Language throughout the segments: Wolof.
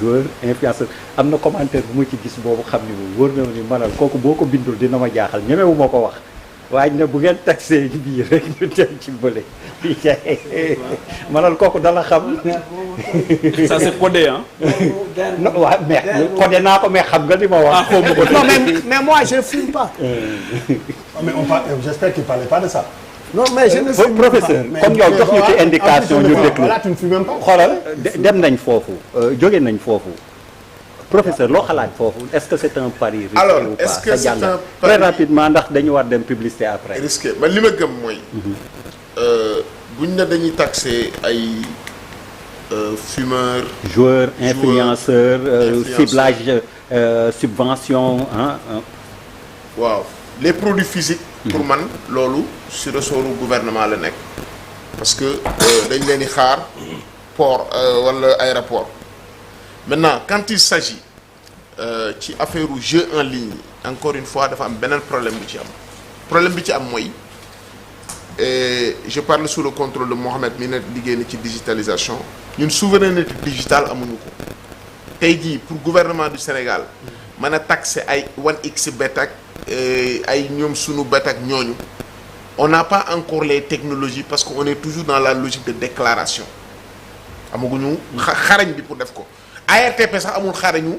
joueur influenceur am na commentaire bu ma ci gis boobu xam ni moom wóor na ma ni manal kooku boo ko bindul dina ma jaaxal ñemewu ma ko wax waaye ne bu ngeen taxé bii rek ñu dem ci bële manal kooku dala xam. Ça c'est codé hein. non waaw mais codé naa ko mais xam nga li ma wax. non mais moi je ne fume pas. mais j'espère qu'il parlait pas de ça. non mais je ne fume professeur comme yow jox ñu ci indication ñu déglu voilà tu ne fumes même pas. xoolal dem nañ foofu jóge nañ foofu professeur loo xalaat foofu est-ce que c'est un pari risqué alors ou pas est-ce que c'est un pari très rapidement ndax dañu war dem publicité après. risqué man li ma gëm mooy. buñ ne dañuy taxer ay fumeurs. joueurs influenceurs ciblage subvention ah. waaw les produits physiques. pour man loolu si ressortu gouvernement la nekk. parce que dañ leen di xaar port wala aéroport. maintenant quand il s'agit ci affaire jeu en ligne encore une fois dafa am beneen problème bu ci am problème bi ci am mooy je parle sous le contrôle de Mohamed mi ne liggéey na ci digitalisation ñun souveraineté digitale amuñu ko tey jii pour gouvernement du Sénégal mën a taxer ay 1xBet ak ay ñoom sunu bet ak ñooñu on n'a pas encore les technologies parce que on est toujours dans la logique de déclaration amaguñu xarañ bi pour def ko ARTP sax amul xarañu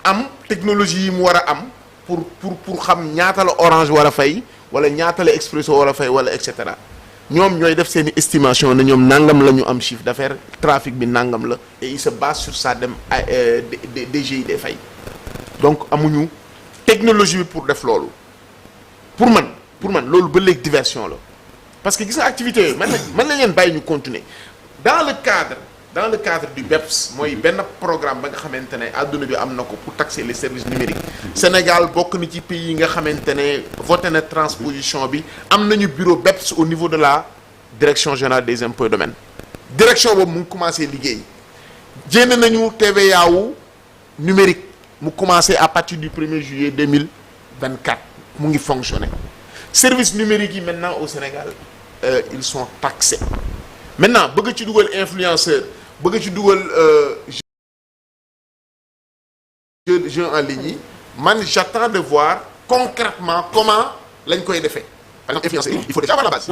am technologie yi mu war a am pour xam ñaata la Orange war a fay wala ñaata la Expresso war a fay wala et cetera ñoom ñooy def seen i estimation ne ñoom nangam la ñu am chiffre d'affaires trafic bi nangam la et il se base sur ça dem DGID fay donc amuñu technologie bi pour def loolu pour man loolu ba léegi diversion la parce que gis nga activité yooyu man la leen bàyyi ñu continuer dans le cadre du BEPS mooy benn programme ba nga xamante ne adduna bi am na ko pour taxer les services numériques Sénégal bokk na ci pays yi nga xamante ne voté na transposition bi am nañu bureau BEPS au niveau de la direction générale des impôts et domaines direction boobu mu ngi commencé liggéey jénn nañu TVA wu numérique mu commencé à partir du 1er juillet 2024 mu ngi fonctionner services numériques yi maintenant au Sénégal ils sont taxés maintenant bëgg ci dugal influenceur bëgg ci dugal jeu en ligne yi man j'attends de voir concrètement comment lañ koy defee par exemple influenceurs yi il faut déjà avoir la base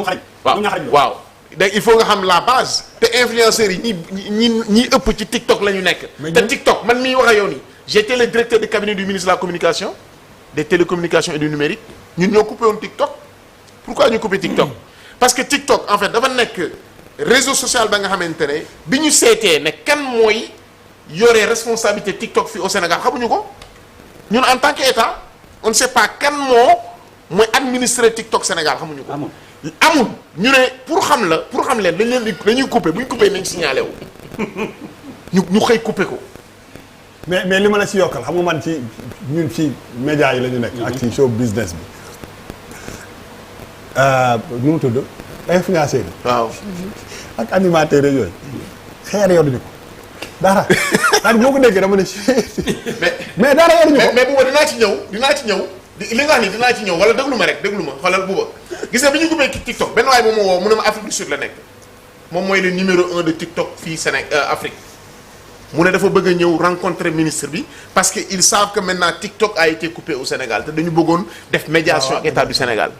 waaw donc il faut nga xam la base te influenceurs yi ñi ëpp ci TikTok la ñu nekk te TikTok man miy wax ak yow nii j'étais le directeur de cabinet du ministre de la communication des télécommunications et du numérique ñun ñoo coupé woon TikTok pourquoi ñu coupé TikTok parce que TikTok en fait dafa nekk réseau social ba nga xamante ne bi ñu seetee ne kan mooy yore responsabilité TikTok fii au Sénégal xamuñu ko ñun en tant que état on ne sait pas kan mooy administrer TikTok Sénégal xamuñu ko. amul ñu ne pour xam leen dañuy coupé bu ñu coupé nañ signalé wu ñu xëy coupé ko. mais li ma la ci yokkal xam nga man ci ñun ci médias yi la ñu nekk. ak ci show business bi. nu mu tudd influenceurs yi. waaw. ak animateurs yooyu. xeer yoruñu ko dara. daal boo ko déggee dama ne. mais dara yoruñu ko. mais Bouba dinaa ci ñëw li nga wax ni dinaa ci ñëw wala déglu ma xoolal Bouba gis nga bi ñu gubbee TikTok benn waay moom moo woo mu ne ma Afrique du Sud la nekk moom mooy le numéro 1 de TikTok fii Sénégal Afrique. mu ne dafa bëgg a ñëw rencontrer ministre bi parce que ils savent que maintenant TikTok a été coupé au Sénégal te dañu bëggoon def médiation ak état du Sénégal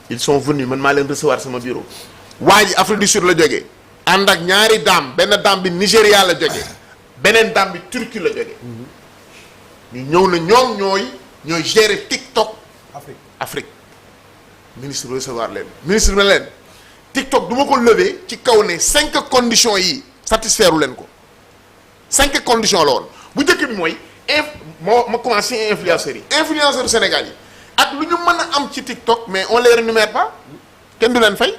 ils sont venus man maa leen recevoir sama bureau waa ji Afrique du Sud la jógee ànd ak ñaari dame benn dame bi Nigéria la jógee beneen dame bi Turquie la jógee ñu ñëw na ñoom ñooy gérer TikTok Afrique ministre bi recevoir leen ministre bi ne leen TikTok du ma ko lever ci kaw ne 5 conditions yi satisfaire leen ko 5 conditions la woon bu njëkk bi mooy ma commencé influenceurs yi influenceurs Sénégal yi ak lu ñu mën a am ci TikTok mais on les rémunère pas kenn du leen fay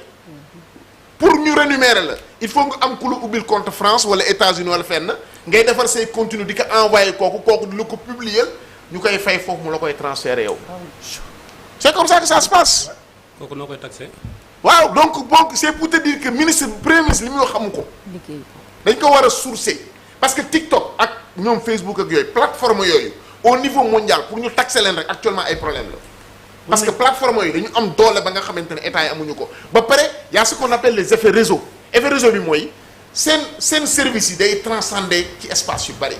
pour ñu rémunérer la il faut nga am ku la ubbil compte France wala États-Unis wala fenn ngay defar say contenu di ko envoyé kooku di la ko publier ñu koy fay foofu mu la koy transférer yow c'est comme ça que ça se passe. kooku noo koy taxé. waaw donc c'est pour te dire que premier ministre li muy wax xamu ko. dañ ko war a sourcer. parce que TikTok ak ñoom Facebook ak yooyu plateforme yooyu au niveau mondial pour ñu taxer leen rek actuellement ay problème la parce que plateforme yooyu dañu am doole ba nga xamante ne état yi amuñu ko ba pare y a ce qu'on appelle les effets réseau effet réseau bi mooy seen service yi day transcender ci espace yu bari.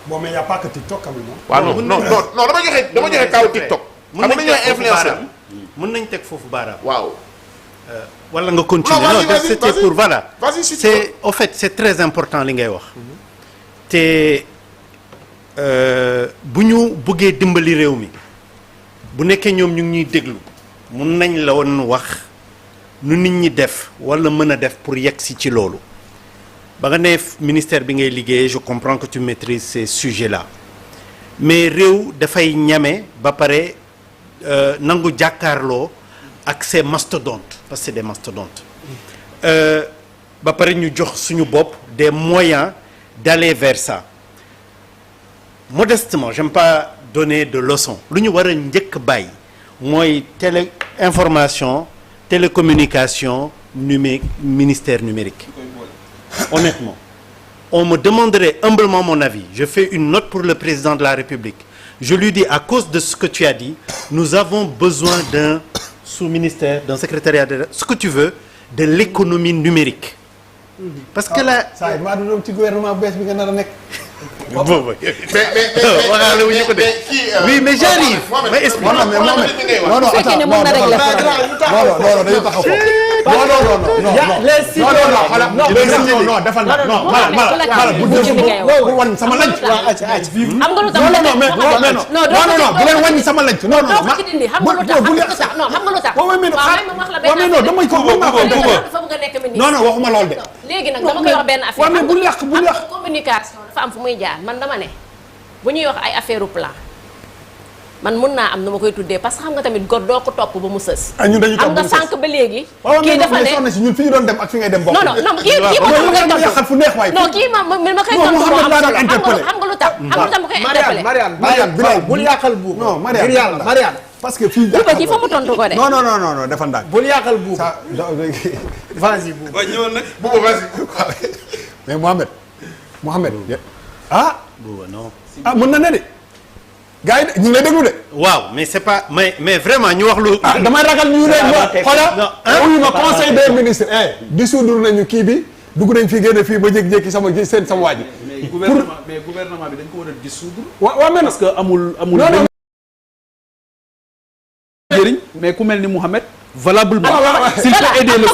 bon mais y a pas que TikTok quand même. waaw non dama joxe kaw TikTok. mën nañ ñooy influenceur. mën nañ teg foofu baaraam. waaw. wala nga continuer. non vas-y, c'était vas-y. pour voilà. Vas-y, si tu c'est au fait c'est très important li ngay wax. te bu ñu bëggee dimbali réew mi bu nekkee ñoom ñu ngi ñuy déglu mun nañ la woon wax nu nit ñi def wala mën a def pour yegg si ci loolu ba nga ne ministère bi ngay liggéeyee je comprends que tu maîtrises ces sujets-là mais réew dafay ñame ba pare nangu jàkkaarloo ak ces mastodontes parce que c'est des mastodontes ba pare ñu jox suñu bopp des moyens d'aller vers ça modestement j'aime pas donner de leçons lu ñu war a njëkk bàyyi mooy information télécommunication numérique ministère numérique honnêtement on me demanderait humblement mon avis je fais une note pour le président de la République je lui dis à cause de ce que tu as dit nous avons besoin d'un sous-ministère d'un secrétariat de ce que tu veux de l'économie numérique parce que là saa yi maa doon ci gouvernement bu bees bi nga nar a nekk. boobu waxaale wu ñu ko de. oui mais j'arrive mais explique non non bu fekkee ne mën na régler non dañu taxaw foofu. non defal na non mala bu wan sama lanc. xam nga lu tax non bu leen wàññi sama lanc non non doo ko ci dindi xam nga lu tax non xam nga lu tax waaw mais wax la benn non damay ko mën naa ko dafa bëgg a nekk ministre non waxuma lool de. léegi nag dama koy wax benn affaire waaw mais bu yàq communication dafa am fu muy jaar man dama ne bu ñuy wax ay affaire plan man mun naa am nu ma koy tuddee parce que xam nga tamit góor doo ko topp ba mu sës. ñun dañuy topp am nga sànq ba léegi. kii dafa ne soxna si ñun fi ñu doon dem ak fi ngay dem bokk. non kii ma tax ma koy yàqal fu neex waay. non kii ma koy tontu moo am solo xam nga lu tax. xam nga lu tax ma koy interpellé. Mariane bul yàqal buuba. non Mariane ngir yàlla Mariane. parce que fii buuba kii fa mu tontu ko de. non defal ndànk. bul yàqal buuba. vas-y buuba. waaw ñëwal nag. Bouba vas-y. mais Mohamed Bouba non mën na ne de. gars yi ñu ngi lay déglu de. waaw mais c'est pas mais vraiment ñu wax lu. damay ragal ñu ne ma xoolal. wuyu ma conseil des ministres. dissoudre nañu kii bi dugg nañ fii génne fii ba jékki-jékki sama waa ji. mais gouvernement bi dañ ko war a dissoudre. waaw mais parce que amul njëriñ mais ku mel ni Mouhamed valablement s'il peut aider le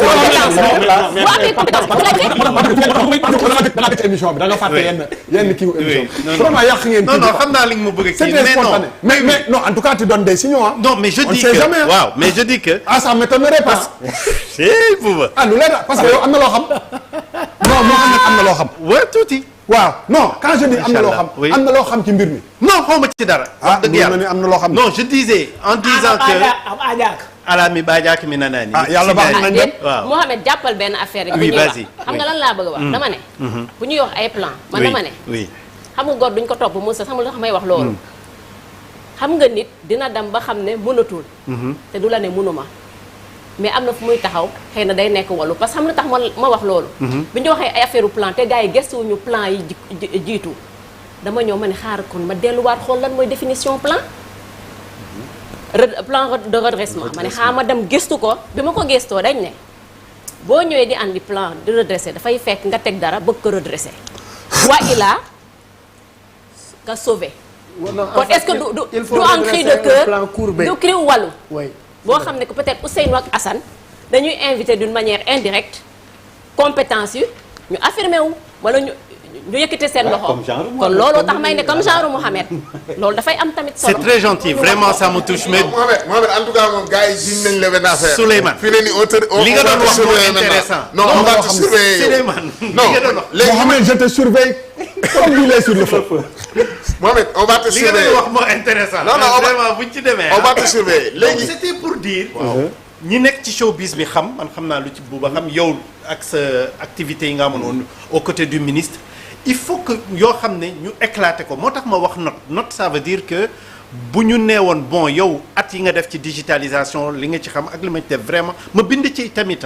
émission bi da nga fàtte yenn kii émission bi vraiment yàq ngeen non xam naa li nga ma bëgg a kii c'était spontané mais non en tout cas tu donnes des signaux hein. non mais je dis que waaw mais je dis que ça m'étonnerait pas Bouba lu leer parce que yow am na loo xam non moo xam ne am na loo xam waaw tuuti waaw non quand je dis am na loo xam am na loo xam ci mbir mi non xawma ci dara wax dëgg yàlla am na loo xam non je disais en disant que ala mi baajaak mi nanaani yàlla baax nañ dem waaw Mohamed jàppal benn affaire rek bu ñuy wax xam nga lan laa bëgg a wax dama ne bu ñuy wax ay plan man dama ne xam nga góor duñ ko topp Moussa xam nga lu tax may wax loolu xam nga nit dina dem ba xam ne mënatul te du la ne mënuma mais am na fu muy taxaw xëy na day nekk wallu parce que xam na tax ma wax loolu bi ñu waxee ay affaire plan te gars yi gëstuwuñu plan yi jiitu dama ñëw ma ne xaar kon ma delluwaat xool lan mooy définition plan de redressement ma ne xaar ma dem gëstu ko bi ma ko gëstoo dañ ne boo ñëwee di andi plan de redresser dafay fekk nga teg dara bëgg ko redresser wa ilaa nga sauver kon est-ce que du un cri de cœur du cri wàllu boo xam ne que peut-être Ousseynou ak Assane dañuy invité d'une manière indirecte compétence yi ñu affirmé wu wala ñu yëkkate seen loxo kon looloo tax may ne comme genre Mohamed loolu dafay am tamit solo. c'est très gentil vraiment ça me touche mais Mohamed en tout cas moom gars yi jiñ nañ la benn affaire. Souleymane fii la ni li nga doon wax moo intéressant non on va te surveiller Souleymane non léegi Mohamed je te surveille comme il est sur le feu. Mohamed on va te surveiller li nga doon wax moo intéressant non vraiment buñ ci demee on va te surveiller léegi c'était pour dire ñi nekk ci showbiz bi xam man xam naa lu ci Bouba xam yow ak sa activité yi nga amoon aux côtés du ministre il faut que yoo xam ne ñu éclater ko moo tax ma wax note ça veut dire que bu ñu nee woon bon yow at yi nga def ci digitalisation li nga ci xam ak li ma ci def vraiment ma bind ci tamit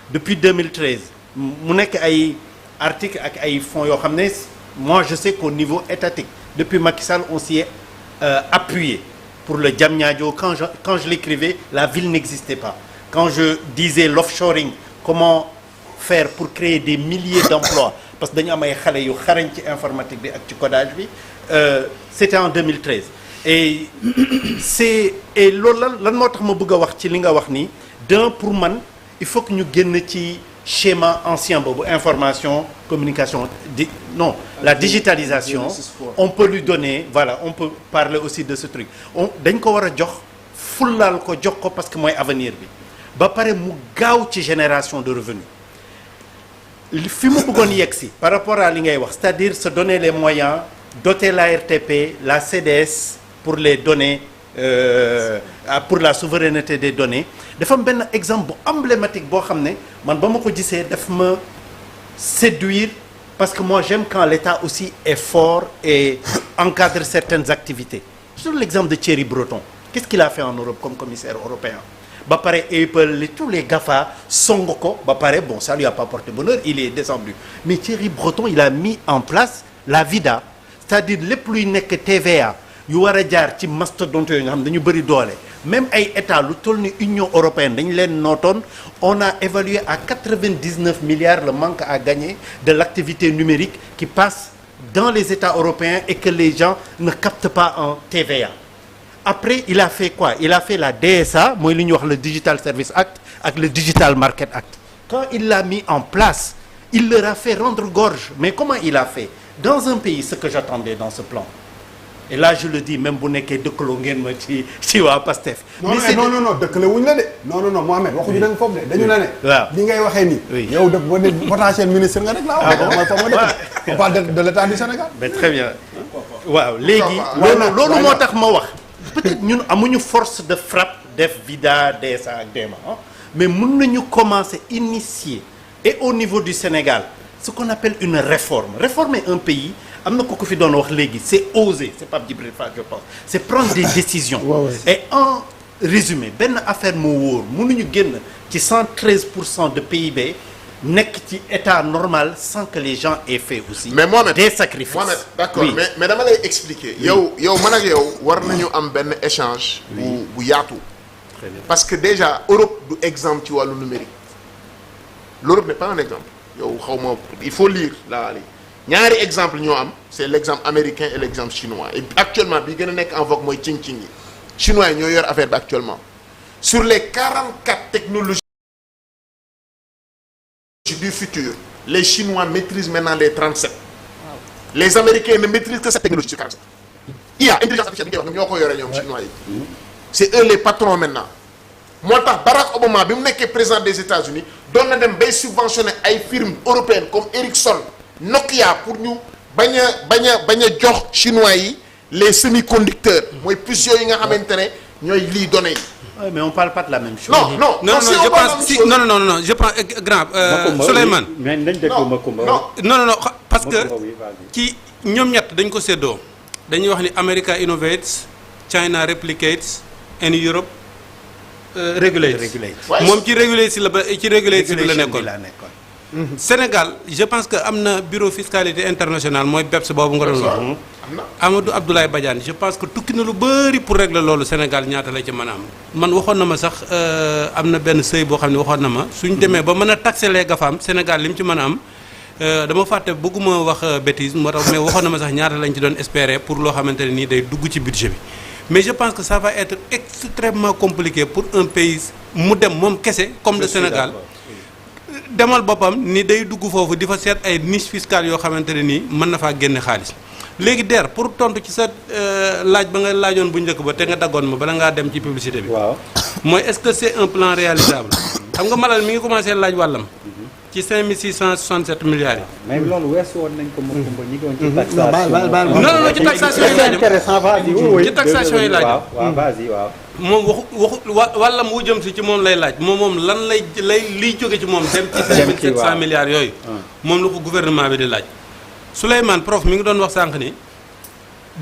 depuis 2013 mu nekk ay articles ak ay fonds yoo xam ne moi je sais qu'au niveau étatique depuis Macky Sall on s'y est appuyé pour le Diamniadio quand je l'écrivais la ville n'existait pas quand je disais l'offshoring comment faire pour créer des milliers d'emplois parce que dañu am ay xale yu xarañ ci informatique bi ak ci codage bi c'était en 2013 et loolu lan moo tax ma bëgg a wax ci li nga wax nii pour man il faut que ñu génn ci schéma ancien boobu information communication la digitalisation on peut lui donner voilà on peut parler aussi de ce truc dañ ko war a jox fullaal ko jox ko parce que mooy avenir bi ba pare mu gaaw ci génération de revenus fi mu bëggoon yegg si par rapport à li ngay wax c'est-à-dire se donner les moyens doter la RTP la CDS pour les données pour la souveraineté des données dafa am benn exemple bu emblématique boo xam ne man ba ma ko gisee daf ma séduire parce que moi j'aime quand l'État aussi est fort et encadre certaines activités. Sur l'exemple de Thierry Breton, qu'est-ce qu'il a fait en Europe comme commissaire européen? Ba pare Apple, tous les GAFA song ko ba pare bon ça lui a pas porté bonheur, il est descendu. Mais Thierry Breton, il a mis en place la VIDA, c'est-à-dire lépp luy nekk TVA yu war a jaar ci mastodonte yooyu nga xam dañu bëri doole. Même ay état lu toll ni Union européenne dañu leen nootoon on a évalué à 99 milliards le manque à gagner de l'activité numérique qui passe dans les états européens et que les gens ne captent pas en TVA. Après il a fait quoi? Il a fait la DSA mooy li ñuy wax le Digital Service Act ak le Digital Market Act. Quand il l'a mis en place il leur a fait rendre gorge. Mais comment il a fait? Dans un pays ce que j'attendais dans ce plan. Et là je le dis même bu nekkee dëkkaloo ngeen ma ci waa Pastef. non dëkkale wuñ la de. non Mohamed waxuñu da nga foofu de dañu la ne. waaw li ngay waxee nii. oui yow de boo nee potentiel ministre nga rek laa wax. on parle de l'état du Sénégal. mais très bien. waaw léegi. loolu moo tax ma wax. peut-être ñun amuñu force de frappe def VIDA DSA ak DEMA mais mën nañu commencer initier et au niveau du Sénégal ce qu'on appelle une réforme. Réformer un pays. am na ko fi doon wax léegi c'est oser c'est pas Djibril Fall je pense c'est prendre des décisions et en résumé benn affaire moo wóor mënuñu génn ci 113% de PIB nekk ci état normal sans que les gens aient fait aussi mais Mohamed des sacrifices. Mohamed d'accord oui. mais dama lay expliquer yow man ak yow war nañu am benn échange bu yaatu parce que déjà Europe du exemple ci wàllu numérique l'Europe n'est pas un exemple yow xaw ma il faut lire la ñaari exemple ñoo am c'est l'exemple américain et l'exemple chinois et actuellement bi gën a nekk en vogue mooy cing-cing yi chinois yi ñoo yor affaire bi actuellement sur les 44 technologies du futur les chinois maîtrisent maintenant les 37 les américains ne maîtrisent que cette technologie sur 47 IA intelligence artificielle bi ngay wax ñoo ko yore ñoom chinois yi c'est eux les patrons maintenant moo tax Barack Obama bi mu nekkee président des États-Unis doon na dem bay subventionner ay firmes européennes comme Ericsson Nokia pour ñu bañ a jox chinois yi les semi-conducteurs mooy puces yi nga xamante ne ñooy lii données yi. Oui, mais on parle pas de la même chose. Non, je pense si non je prends grand Souleymane. mais nañ déglu Macoumba. non parce que ci ñoom ñett dañ ko séddoo dañuy wax ni America innovates China replicates and Europe regulates. moom ci regulates si la nekkoon. Sénégal je pense que am na bureau fiscalité internationale mooy BEPS boobu nga doon wax. Amadou Abdoulaye Badiane je pense que tukki na lu bëri pour régler loolu Sénégal ñaata la ci mën a am. man waxoon na ma sax am na benn seuil boo xam ne waxoon na ma suñ demee ba mën a taxer les GAFAM Sénégal li mu ci mën a am dama fàtte bëgguma wax bêtise moo tax mais waxoon na ma sax ñaata lañ ci doon espérer pour loo xamante ne nii day dugg ci budget bi. mais je pense que ça va être extrêmement compliqué pour un pays mu dem moom kese comme le Sénégal. demal boppam ni day dugg foofu di fa seet ay niche fiscale yoo xamante ne nii mën na faa génne xaalis léegi der pour tontu ci sa laaj ba nga laajoon bu njëkk ba te nga daggoon ma bala ngaa dem ci publicité bi. waaw mooy est-ce que c'est un plan réalisable. xam nga Malal mi ngi commencé laaj wàllam. ci 5667 milliards yi. mais loolu weesu woon nañ ko moom ñi ngi woon ci taxation. non ci taxation yi laaj intéressant vas-y ci taxation yi laaj waaw vas-y waaw. moom waxu wàllam wu jëm si ci moom lay laaj moom lan lay liy jóge ci moom dem ci 5700 milliards yooyu moom la ko gouvernement bi di laaj Souleymane prof mi ngi doon wax sànq ni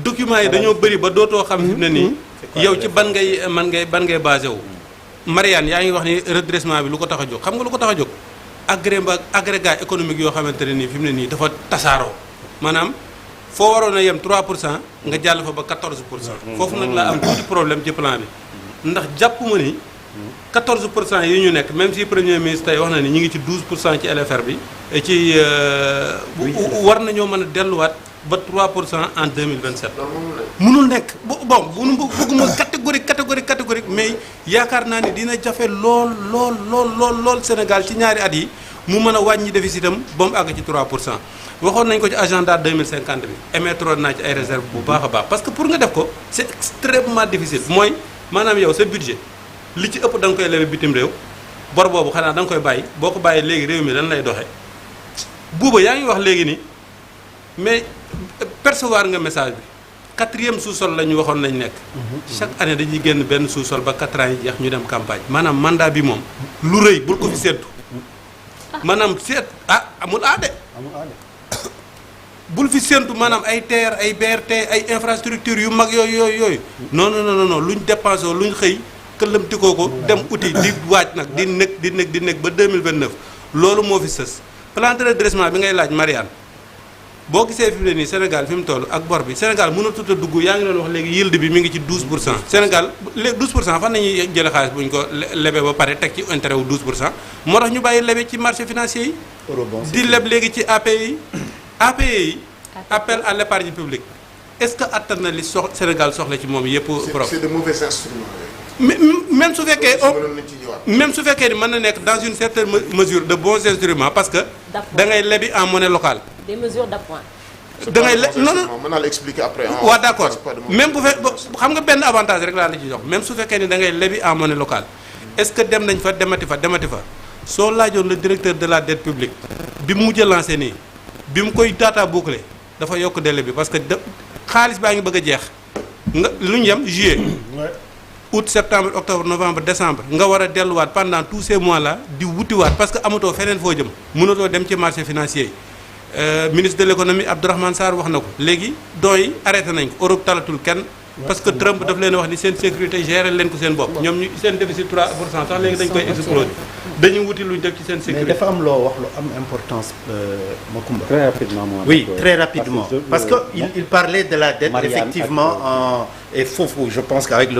documents yi dañoo bëri ba dootoo xam fi mu ne nii yow ci ban ngay basé wu Marianne yaa ngi wax ni redressement bi lu ko tax a jóg xam nga lu ko tax a jóg agrégat économique yoo xamante ne nii fi mu ne nii dafa tasaaroo maanaam foo waroon a yem 3% nga jàll fa ba 14%. foofu nag laa am tuuti problème ci plan bi ndax jàpp ma ni 14% yi ñu nekk même si premier ministre tey wax na ni ñu ngi ci 12% ci LFR bi ci war nañoo mën a delluwaat ba 3% en 2027. mënul nekk bon bëgguma catégorique mais yaakaar naa ne dina jafe lool Sénégal ci ñaari at yi mu mën a wàññi déficitam ba mu àgg ci 3%. waxoon nañ ko ci agenda 2050 bi émettre naa ci ay réserve bu baax a baax parce que pour nga def ko c'est extrêmement difficile mooy maanaam yow sa budget li ci ëpp da nga koy lebe bitim réew bor boobu xanaa da nga koy bàyyi boo ko bàyyi léegi réew mi lan lay doxee buuba yaa ngi wax léegi ni mais percevoir nga message bi 4e sous-sol la ñu waxoon lañ nekk chaque année dañuy génn benn sous-sol ba 4 ans yi jeex ñu dem campagne maanaam mandat bi moom lu rëy bul ko fi seetu maanaam seet amul aade bul fi séentu maanaam ay TER ay BRT ay infrastructure yu mag yooyu non luñ dépensé luñ xëy këllamtikoo ko dem uti di waaj nag di nekk ba 2029 loolu moo fi sës plan de redressement bi ngay laaj Marianne boo gisee fi mu ne nii Sénégal fi mu toll ak bor bi Sénégal mënatut a dugg yaa ngi doon wax léegi yield bi mi ngi ci 12% Sénégal léegi 12% fan nañuy jëlee xaalis bu ñu ko lebe ba pare teg ci intérêt wu 12% moo tax ñu bàyyi lebe ci marché financier yi di leb léegi ci API yi appel à l'épargne publique est-ce que attan na li Sénégal soxla ci moom yëpp c'est de mauvais instruments. même su fekkee même su fekkee ni mën na nekk dans une certaine mesure de bons instruments parce que da ngay lebi en monnaie locale. des mesures d'appoint. da ngay non mën naa la expliquer après. waaw d'accord même bu fekkee xam nga benn avantage rek laa la ci jox même su fekkee ni da ngay lebi en monnaie locale est-ce que dem nañ fa demati fa soo laajoon le directeur de la dette publique bi mu mujj a lancé nii bi mu koy data boucler dafa yokk délai bi parce que xaalis baa ngi bëgg a jeex nga lu ñu yem juillet. août septembre octobre novembre décembre nga war a delluwaat pendant tous ces mois là di wutiwaat parce que amatoo feneen foo jëm mënatoo dem ci marché financier yi ministre de l'économie Abdourahmane Sarr wax na ko léegi dons yi arrêté nañ ko Europe talatul kenn parce que Trump daf leen wax ni seen sécurité gérer leen ko seen bopp ñoom ñu seen déficit 3% sax léegi dañ koy exploser dañuy wuti luñ def ci seen sécurité. mais dafa am loo wax lu am importance Macoumba. Très rapidement oui très rapidement parce que il parlait de la dette effectivement et foofu je pense qu'avec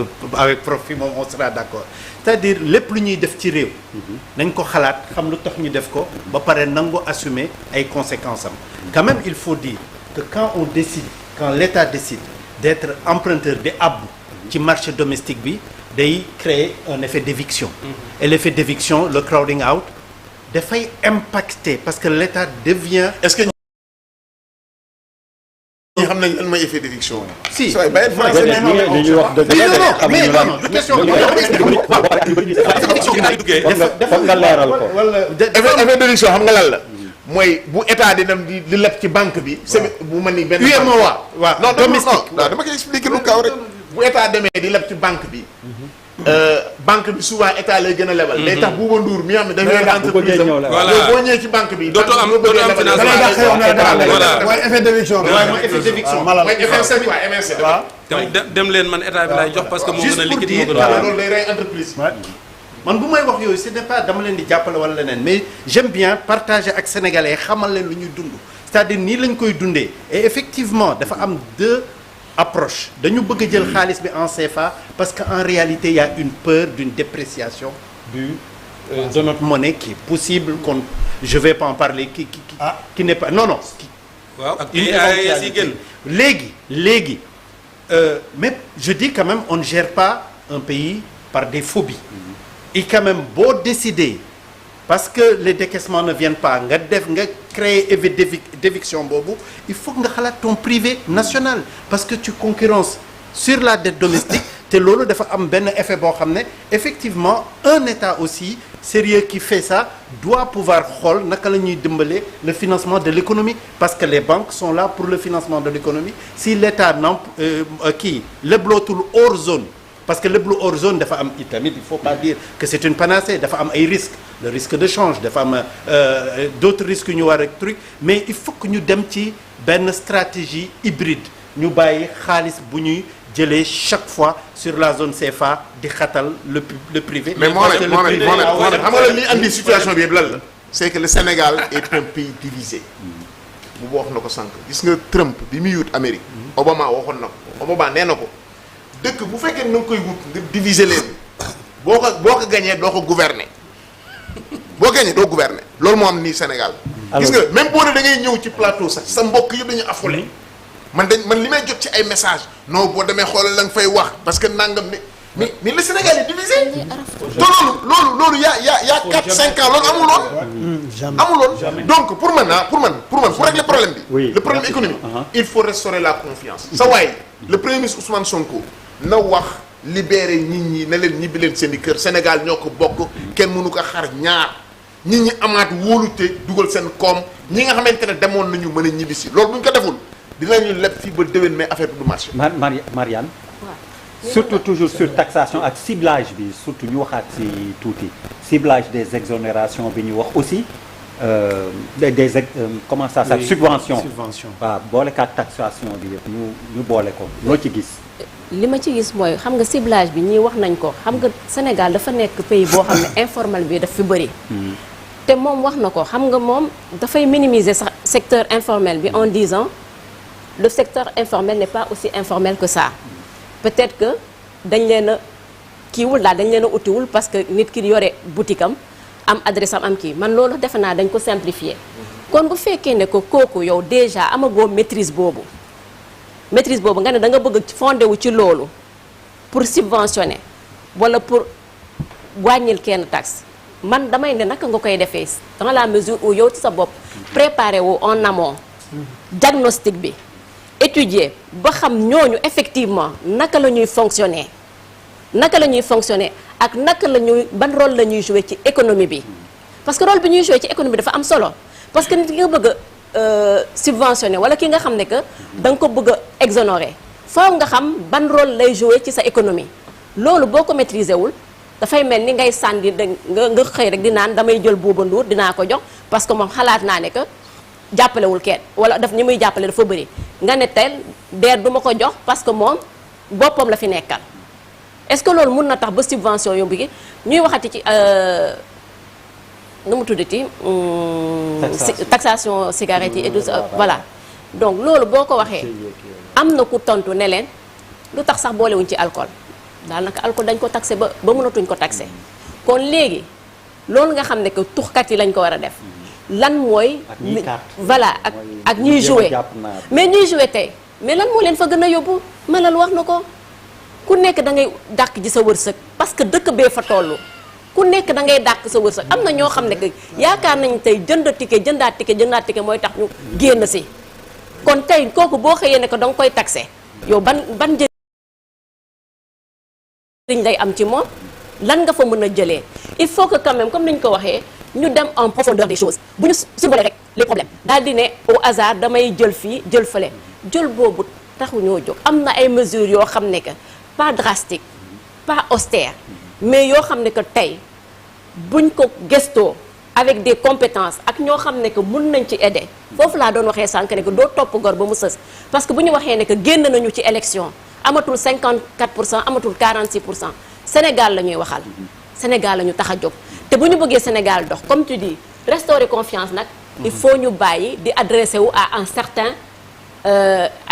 Prof moom on sera d'accord c'est-à-dire lépp lu ñuy def ci réew nañ ko xalaat xam lu tax ñu def ko ba pare nangu assumer ay conséquences am quand même il faut dire que quand l'État décide d'être emprunteur de abbu ci marché domestique bi day créer un effet d'éviction et l'effet d'éviction le crowding out dafay impacter parce que l'État devient est-ce que ñi xam nañ lan mooy effet d'éviction si sooy bàyyi li ñuy wax dëgg la mais non du question foog nga leeral ko effet d'éviction xam nga lan la mooy bu état di dem di leb ci banque bi bu mel ni benn UEMOA waaw non domestique dama koy expliquer lu kaw rek bu état demee di leb ci banque bi banque bi souvent état lay gën a lebal day tax Bouba Ndour mi xam ne dafay entreprise am yow boo ñëwee ci banque bi dootoo am financement mooy effet d'éviction mooy effet d'éviction mooy FMC quoi MNC dem leen man état bi laay jox parce que moo gën a liquide moo gën voilà a loolu day rey entreprise man bu may wax yooyu ce n'est pas dama leen di jàppale wala leneen mais j'aime bien partager ak sénégalais xamal leen lu ñuy dund c'est-à-dire nii lañ koy dundee et effectivement dafa am deux approches dañu bëgg a jël xaalis bi en CFA parce que en réalité il y a une peur d'une dépréciation de notre monnaie qui est possible qu'on je vais pas en parler qui n'est pas non waaw ak IAS yi gën léegi mais je dis quand même on ne gère pas un pays par des phobies et quand même boo décider parce que les décaissements ne viennent pas nga créer effet d'éviction boobu il faut nga xalaat ton privé national parce que tu concurrences sur la dette domestique te loolu dafa am benn effet boo xam ne effectivement un État aussi sérieux qui fait ça doit pouvoir xool naka la ñuy dimbalee le financement de l'économie parce que les banques sont là pour le financement de l'économie si l'État leblootul hors zone parce que lépp lu hors zone dafa am itamit il faut pas dire que c'est une panacée dafa am ay risques le risque de change dafa am d'autres risques ñu war ak truc mais il faut que ñu dem ci benn stratégie hybride ñu bàyyi xaalis bu ñuy jëlee chaque fois sur la zone CFA di xatal le privé. mais moo ne xam nga li andi situation bi yëpp lan la. c'est que le Sénégal est un pays divisé. bu wax na ko sànq gis nga Trump bi muy wut Amérique. Obama waxoon na ko Obama nee na ko. dëkk bu fekkee na nga koy wut nga diviser leen boo ko gañee doo ko gouverner boo gañee doo gouverner loolu moo am nii Sénégal. gis nga même boo ne da ngay ñëw ci plateau sax sa mbokk yëpp dañu affolé. man li may jot ci ay message non boo demee xoolal la nga fay wax parce que nangam mais le Sénégal est divisé. te loolu y a 4-5 ans loolu amuloon. donc pour régler problème bi. le problème économique. il faut restaurer la confiance. sa waay le premier ministre Ousmane Sonko na wax libérer nit ñi ne leen ñibbi leen seen i kër Sénégal ñoo ko bokk kenn mënu ko xar ñaar nit ñi amaat wóolute dugal seen koom ñi nga xamante ne demoon nañu mën a ñibbi si loolu bu ñu ko deful dinañu leb fii ba déwén mais affaire bi du marché. Marianne. surtout toujours sur taxation ak ciblage bi surtout ñu waxaat ci tuuti ciblage des exonérations bi ñu wax aussi comment ça s'appelle subvention waaw boole kaat taxation bi yëpp ñu boole ko loo ci gis. li ma ci gis mooy xam nga ciblage bi ñii wax nañ ko xam nga Sénégal dafa nekk pays boo xam ne informel bi daf fi bëri. te moom wax na ko xam nga moom dafay minimiser sax secteur informel bi en disant le secteur informel n'est pas aussi informel que ça. peut-être que dañ leen a kiiwul daal dañ leen a utiwul parce que nit ki yore boutique am adresse am kii man loolu defe naa dañ ko simplifier kon bu fekkee ne ko kooku yow déjà amagoo maîtrise boobu nga ne da nga bëgg fondé wu ci loolu pour subventionner wala pour wàññil kenn taxe man damay ne naka nga koy defee dans la mesure où yow ci sa bopp préparé wu en amont diagnostic bi étudier ba xam ñooñu effectivement naka la ñuy fonctionner ak naka la ñuy ban rôle la ñuy jouer ci économie bi parce que rôle bi ñuy jouer ci économie bi dafa am solo parce que nit ki nga bëgg a subventionner wala ki nga xam ne que da nga ko bëgg a exonérer faaw nga xam ban rôle lay jouer ci sa économie loolu boo ko maîtriser wul dafay mel ni ngay sànni nga xëy rek di naan damay jël Bouba Ndour dinaa ko jox parce que moom xalaat naa ne que jàppalewul kenn wala daf ñi muy jàppale dafa bëri nga ne teel deer du ma ko jox parce que moom boppam la fi nekkal est-ce que loolu mun na tax ba subvention yóbbu gi ñuy waxati ci nu mu tuddati taxation cigarette yi et tout ça voilà donc loolu boo ko waxee am na ku tontu ne leen lu tax sax boolewuñ ci alcool daal naka alcool dañ ko taxé ba mënatuñ ko taxé kon léegi loolu nga xam ne que tuxkat yi lañ ko war a def lan mooy voilà ak ñuy jouer mais ñuy jouer tey mais lan moo leen fa gën a yóbbu Malal wax na ko ku nekk da ngay dàq ji sa wërsëg parce que dëkk bee fa toll ku nekk da ngay dàq sa wërsëg am na ñoo xam ne que yaakaar nañ tey jëndaat ticket mooy tax ñu génn si kon tey kooku boo xëyee ne que da nga koy taxé yow ban njëriñ lay am ci moom lan nga fa mën a jëlee il faut que quand même comme niñ ko waxee ñu dem en profondeur des choses bu ñu survolé rek les problèmes daal di ne au hasard damay jël fii jël fële jël boobu taxu ñoo jóg am na ay mesures yoo xam ne que pas drastique pas austère mais yoo xam ne que tey buñ ko gëstoo avec des compétences ak ñoo xam ne que mun nañ ci aider foofu laa doon waxee sànq ne que doo topp gor ba mu sës parce que bu ñu waxee ne que génn nañu ci élection amatul 54% amatul 46% Sénégal la ñuy waxal Sénégal la ñu tax a jóg te bu ñu bëggee Sénégal dox comme tu dis restaurer confiance nag il faut ñu bàyyi di adresser wu à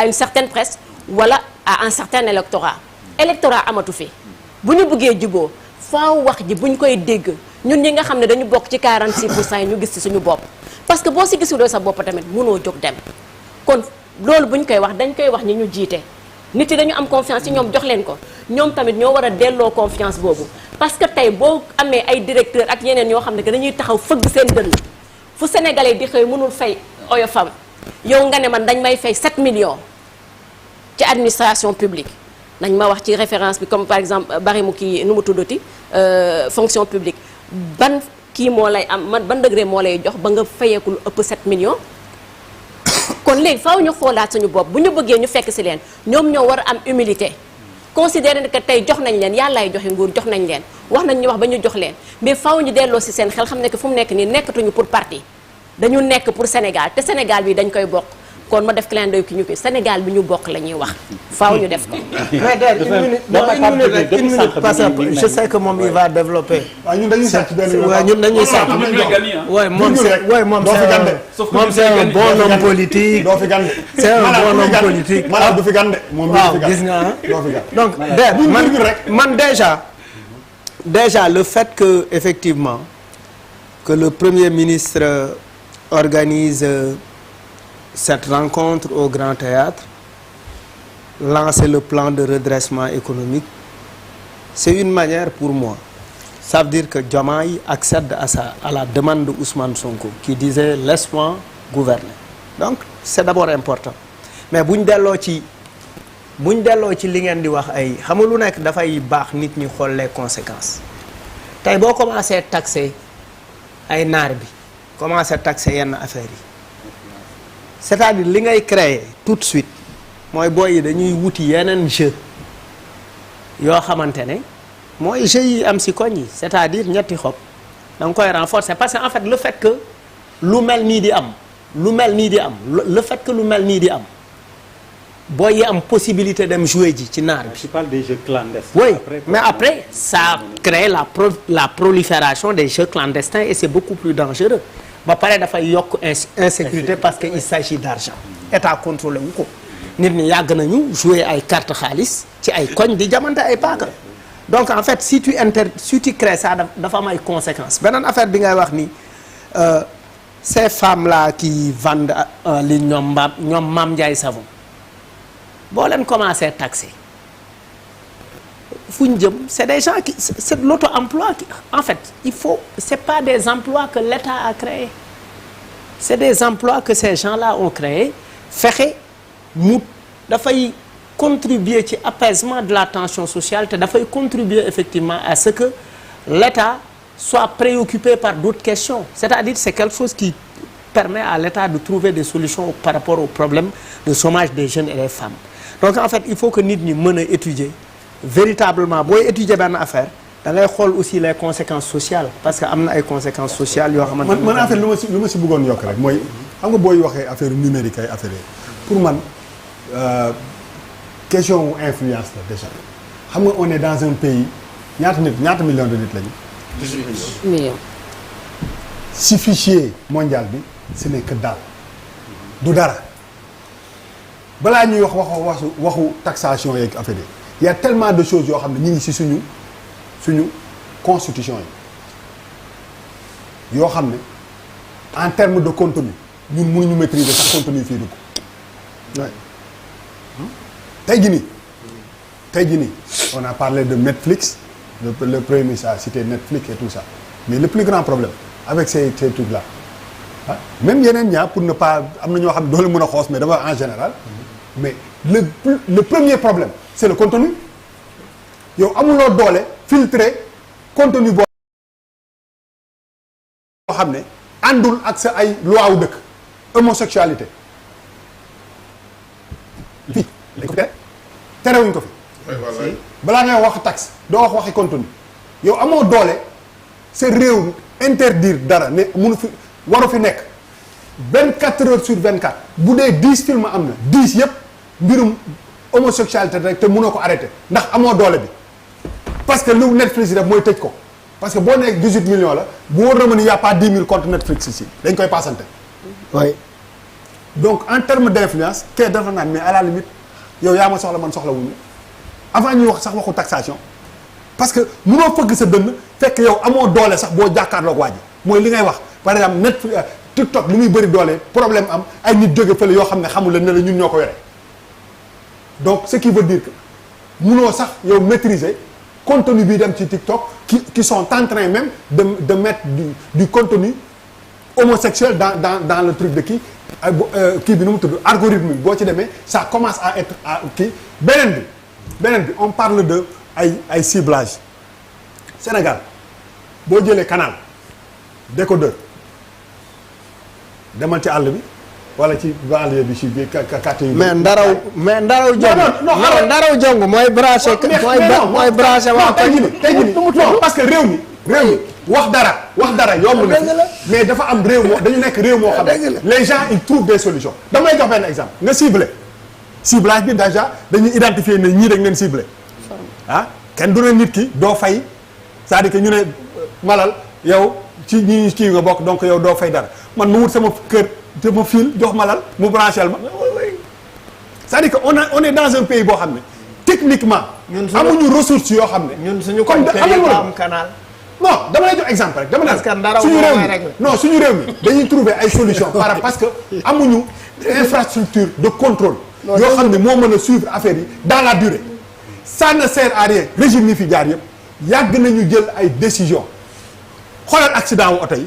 une certaine presse wala à un certain électorat amatu fi bu ñu bëggee juboo faaw wax ji bu ñu koy dégg ñun ñi nga xam ne dañu bokk ci 46% yi ñu gis ci suñu bopp parce que boo si gisuloo sa bopp tamit mënoo jóg dem kon loolu bu ñu koy wax dañ koy wax ñi ñu jiite nit yi dañu am confiance ci ñoom jox leen ko ñoom tamit ñoo war a delloo confiance boobu parce que tey boo amee ay directeur ak yeneen yoo xam ne que dañuy taxaw fëgg seen dënn fu sénégalais di xëy mënul fay oyofam yow nga ne man dañ may fay 7 millions ci administration publique nañ ma wax ci référence bi comme par exemple bari mu kii nu mu tuddati fonction publique ban kii moo lay am man ban degré moo lay jox ba nga fayeeku lu ëpp 7 millions kon léegi faaw ñu xoolaat suñu bopp bu ñu bëggee ñu fekk si leen ñoom ñoo war a am humilité considérer ne que tey jox nañ leen yàllaay joxe nguur jox nañ leen wax nañ ñu wax ba ñu jox leen mais faaw ñu delloo si seen xel xam ne que fu mu nekk nii nekkatuñu pour parti dañu nekk pour Sénégal te Sénégal bi dañ koy bokk kon ma def clin d'œil ki ñu koy Sénégal bi ñu bokk la ñuy wax faaw ñu def ko. mais der une minute parce que je sais que moom il va développer. waaw ñun dañuy sàcc benn waaw ñun dañuy sàcc. waaye moom c'est un bon homme politique. doo fi gande. c'est un bon homme politique. maanaam du fi gande. moom waaw gis nga doo fi gande. donc der man déjà déjà le fait que effectivement que le Premier ministre organise cette rencontre au Grand Théâtre, lancer le plan de redressement économique, c'est une manière pour moi. Ça veut dire que Diomaye accède à la demande de Ousmane Sonko qui disait laisse-moi gouverner. Donc c'est d'abord important. Mais buñ delloo ci li ngeen di wax ay xam nga lu nekk dafay baax nit ñi xool les conséquences. Tey boo commencé taxer ay naar bi commencé taxer yenn affaires yi c'est-à-dire li ngay créer tout de suite mooy booy yi dañuy wuti yeneen jeu yoo xamante ne mooy jeu yi am si koñ yi c'est-à-dire ñetti xob da nga koy renforcer parce que en fait le fait que lu mel nii di am le fait que lu mel nii di am booy yi am possibilité dem jouer ji ci naar bi. Tu parles des jeux clandestins. Oui, mais après ça crée la prolifération des jeux clandestins et c'est beaucoup plus dangereux. Ba pare dafay yokk insécurité parce que il s'agit d'argent. État contrôlé wu ko. Nit ñi yàgg nañu jouer ay carte xaalis ci ay koñ di jamante ay paaka. Donc en fait si tu crées ça dafa am ay conséquences. Beneen affaire bi ngay wax ni ces femmes là qui vendent en ligne ñoom Mame Ndiaye Savon. boo leen commencé taxer fu ñu jëm c'est des gens qui c'est de l'auto-emploi en fait c'est pas des emplois que l'État a créés c'est des emplois que ces gens-là ont créés fexe mu dafay contribuer ci apaisement de la tension sociale te dafay contribuer effectivement à ce que l'État soit préoccupé par d'autres questions c'est-à-dire c'est quelque chose qui permet à l'État de trouver des solutions par rapport au problème de chômage des jeunes et des femmes. Donc en fait il faut que nit ñi mën a étudier véritablement booy étudier benn affaire da ngay xool aussi les conséquences sociales parce que am na ay conséquences sociales yoo xamante ne. man affaire lu ma si bëggoon yokk rek mooy xam nga booy waxee affaire numérique ay affaire pour man question influence la déjà xam nga on est dans un pays ñaata millions de nit lañu. 18 millions. si fichier mondial bi ce n'est que daal du dara. balaa ñuy waxu taxation yeeg affaire yi il y a tellement de choses yoo xam ne ñu ngi ci suñu constitution yi yoo xam ne en termes de contenu ñun mënuñu maîtriser sax contenu fii dugg tey jii nii on a parlé de Netflix le premier ministre a cité Netflix et tout ça mais le plus grand problème avec ces trucs là même yeneen ñaar pour ne pas am na ñoo xam ne doo la mën a xoos mais dama en général mais le premier problème c'est le contenu yow amuloo doole filtrer contenu boo xam ne àndul ak sa ay loi wu dëkk homosexualité fii dañ ko terewuñ ko fi balaa ngay wax taxe doo waxi contenu yow amoo doole sa réew interdire dara ne mënu fi waru fi nekk 24 heures sur 24 bu dee 10 films am na 10 yëpp mbirum homosexualité rek te mënoo ko arrêté ndax amoo doole bi parce que lu Netflix yi def mooy tëj ko parce que boo nekk 18 millions la bu wóor na ma ni y a pas 10 000 comptes Netflix ici dañ koy passante. oui donc en termes d'influence kay dafa naan mais à la limite yow yaa ma soxla man soxla wuñu avant ñuy wax sax waxu taxation parce que mënoo fëgg sa dënn fekk yow amoo doole sax boo jàkkaarloog waa ji mooy li ngay wax par exemple Netflix TikTok li muy bëri doole problème am ay nit jóge fële yoo xam ne xamul leen ne la ñun ñoo ko yore donc ce qui veut dire que mënoo sax yow maîtriser contenu bi dem ci TikTok qui sont en train même de mettre du contenu homosexuel dans le truc de kii bi nu mu tudd algorithme bi boo ci demee ça commence à être kii beneen bi on parle de ay ciblage Sénégal boo jëlee canal décodeur demal ci àll bi wala ci banlieue bi ci biir quartier yi. mais ndaraw jong mooy branché. mooy branché waa tey jii parce que réew mi wax dara yomb na mais dafa am réew moo dañu nekk réew moo xam ne les gens ils trouvent des solutions damay jox benn exemple nga ciblage bi déjà dañuy identifier ne ñii dañ leen ciblé kenn du ne nit ki doo fay c'est-à-dire que ñu ne malal yow ci ñi kii nga bokk donc yow doo fay dara man mu wut sama kër sama fil jox malal mu branché ma c'est-à-dire que on est dans un pays boo xam ne techniquement ñun suñu amuñu ressources yoo xam ne. ñun suñu comme koñ amul am canal. non dama lay jox exemple rek dama Parce que naan dara suñu moo réew koy mi régler. non suñu réew mi dañuy trouver ay solutions parce que amuñu infrastructure de contrôle yoo xam ne moo mën a suivre affaire yi dans la durée ça ne sert à rien régime yi fi jaar yëpp yàgg nañu jël ay décisions xoolal accident wu oto yi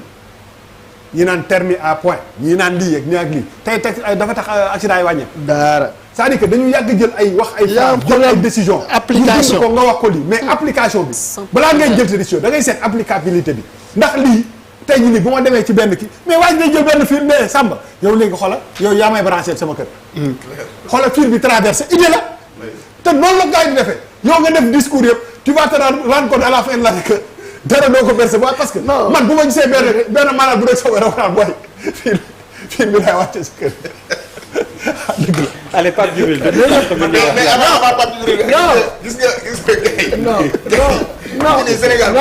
ñi naan terme à point ñi naan lii ak ñi ak lii tey dafa tax accident yi wàññeeku. dara. c'est-à-dire que dañu yàgg jël ay wax ay yaa jël ay décision application ko nga wax ko lii mais application bi balaa ngay jël sa décision da ngay seet applicabilité bi ndax lii tey ñu ni bu ma demee ci benn kii mais waa ji day jël benn fil mais Samba yow léegi xoolal yow yaa may branché sama kër xoolal fil bi traversé idée la te noonu la gars yi di defee yow nga def discours yëpp tu vas te rendre compte à la fin de l'année que dara doo ko percevoir parce que man bu ma gisee benn malade bu rek sama rawanaan booy fil bi laay wàcce sa kër dëgg la. allez Pape Djibril mais avant Pape Djibril gis nga gars yi. non. Sénégal